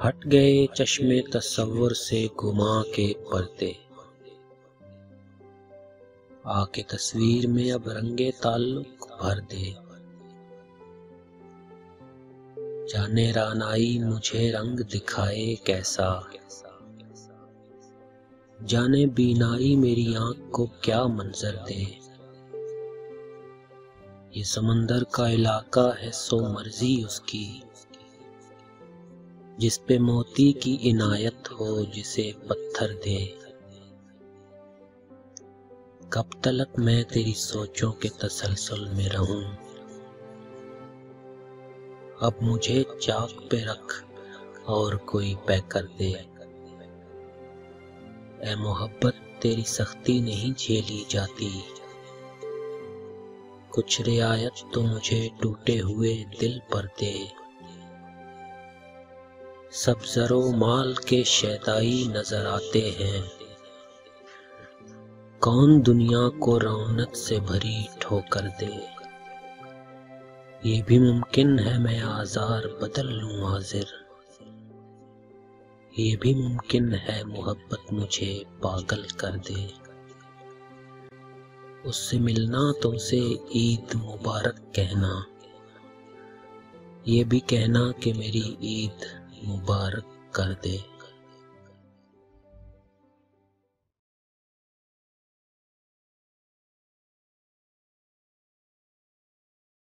ہٹ گئے چشمے تصور سے گما کے پردے، آ کے تصویر میں اب رنگے تعلق بھر دے۔ جانے رانائی مجھے رنگ دکھائے کیسا، جانے بینائی میری آنکھ کو کیا منظر دے۔ یہ سمندر کا علاقہ ہے سو مرضی اس کی، جس پہ موتی کی عنایت ہو جسے پتھر دے۔ کب تلک میں تیری سوچوں کے تسلسل میں رہوں، اب مجھے چاک پہ رکھ اور کوئی پے کر دے۔ اے محبت تیری سختی نہیں جھیلی جاتی، کچھ رعایت تو مجھے ٹوٹے ہوئے دل پر دے۔ سب زر و مال کے شیدائی نظر آتے ہیں، کون دنیا کو رونق سے بھری ٹھوکر دے۔ یہ بھی ممکن ہے میں آزار بدل لوں حاضر، یہ بھی ممکن ہے محبت مجھے پاگل کر دے۔ اس سے ملنا تو اسے عید مبارک کہنا، یہ بھی کہنا کہ میری عید مبارک کر دے۔